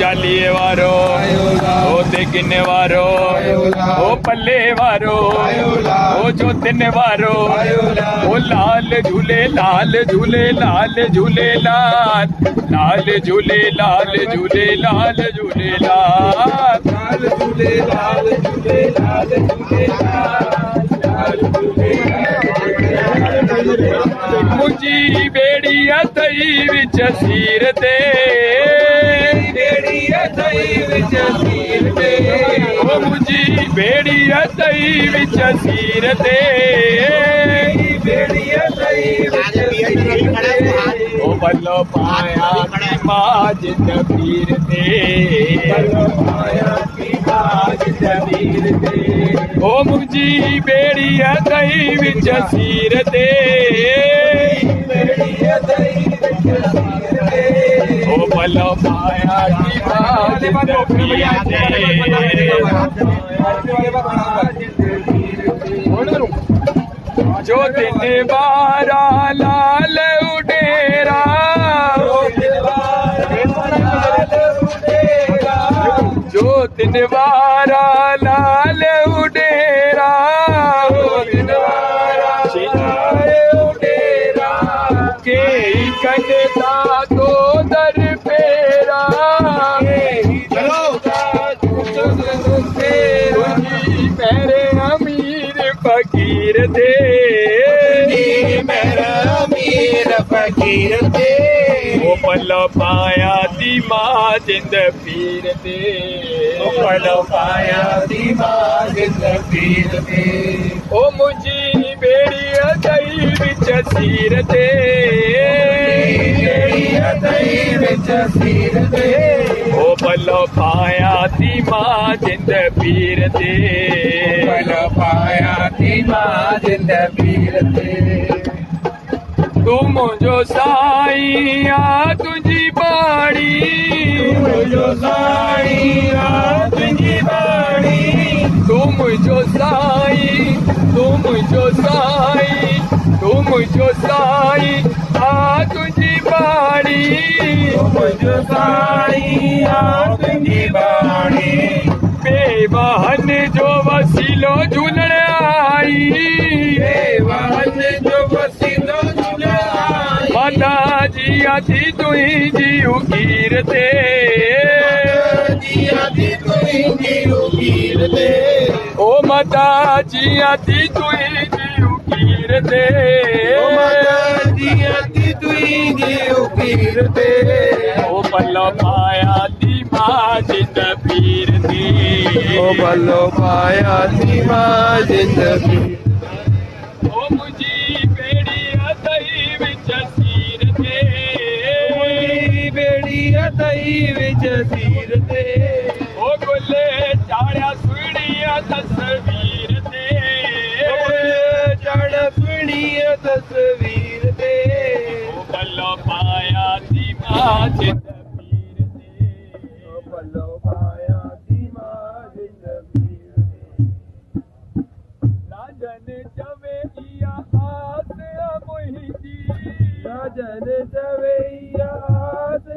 चालीए वारो ओ ते किन्ने वारो ओ पल्ले वारो ओ चौथिन वारो ओ लाल झूले लाल झूले लाल झूले लाल लाल झूले लाल झूले लाल झूले लाल लाल झूले लाल झूले लाल झूले लाल झूले मुझी बेड़िया तई विच सीर ते बेड़िया तई विच सीर ते ओ मुझी बेड़िया तई विच सीर ते बेड़िया तई विच सीर ते ओ बल्लो पाया माज पीर ते बल्लो पाया माज पीर ते ओ मुझी बेड़िया तई विच सीर ते बेड़िया तई विच सीर ते ओ बल्लो पाया माज पीर ते जो दिन बारा लाल उडेरा जो दिन बारा लाल उडेरा उडेरा के कटता तो दर फेरा मेरे अमीर फकीर दे मेरा अमीर फकीर दे ओ पल्लो पाया दी मां जिंद पीर दे ओ पल्लो पाया दी मां जिंद पीर दे ओ मुझी बेड़िया तई विच सीर दे बेड़िया तई विच सीर दे ओ पल्लो पाया दी मां जिंद पीर दे पल्लो पाया दी मां जिंद पीर दे तू मुझो साईं आ तुझी बाड़ी मुझो साईं आ तुझी बाड़ी तू मुझो साईं तू मुझो साईं तू मुझो साईं आ तुझी बाड़ी मुझो साईं आ तुझी बाड़ी बेवाहन जो वसीलो झूलण आई बेवाहन जो वसीलो झूलण आई माता जी आती तुई जी उकीर ते जी आती तुई जी उकीर ते ओ माता जी आती तुई जी उकीर ते ओ माता जी आती तुई जी उकीर ते ओ पल्लो पाया दी मां जिंद पीर दी ओ पल्लो पाया दी मां जिंद पीर ओ मुझी बेड़िया तई विच सीर ते मुझी बेड़िया तई विच सीर ते ओ गुले चाड़िया सुणिया तस्वीर ते चाड़ सुणिया तस्वीर ते ओ पल्लो पाया दी मां जिंद पीर ते ओ पल्लो पाया दी मां जिंद पीर ते राजन चवे इया आस मुहिंदी राजन चवे इया आस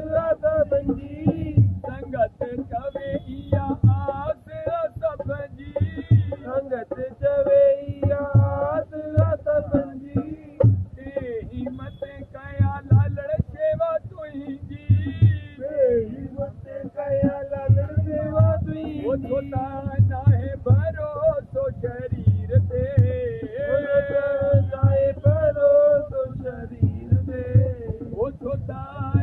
बंजी संगत चवे इया आस सबंजी संगत चवे इया आस सबंजी हिम्मत कया लालड़ सेवा तुहिंजी हिम्मत कया लालड़ सेवा तुहिंजी ओ छोटा नाहे भरोसो शरीर ते नाहे भरोसो शरीर ते ओ छोटा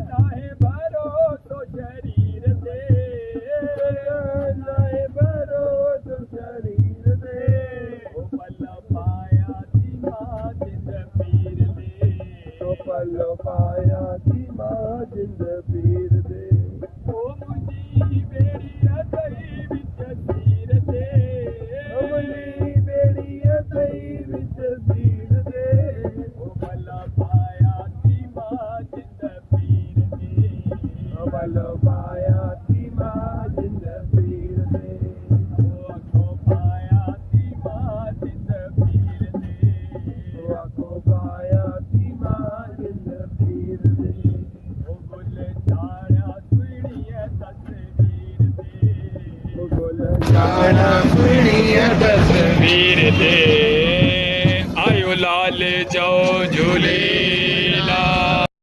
नाहे भरोसो शरीर ते नाहे भरोसो शरीर ते ओ पल्लो पाया दी मां जिंद पीर दे ओ पल्लो पाया दी मां जिंद पीर दे ओ मुझी बेड़िया तई विच सीर ते ओ मुझी बेड़िया तई विच सीर ते ओ पल्लो पाया दी मां जिंद पीर दे ओ पल्लो पाया दी मां जिंद पीर दे ओ अखो पाया दी मां जिंद पीर दे ओ अखो पाया दी मां जिंद पीर दे ओ गुल चाड़िया सुणिया तस्वीर ਜਾਣਾ ਪੀੜੀਆਂ ਤਸਵੀਰ ਵੀਰ ਦੇ ਆਇਓ ਲਾਲ ਜਾਓ ਝੂਲੇ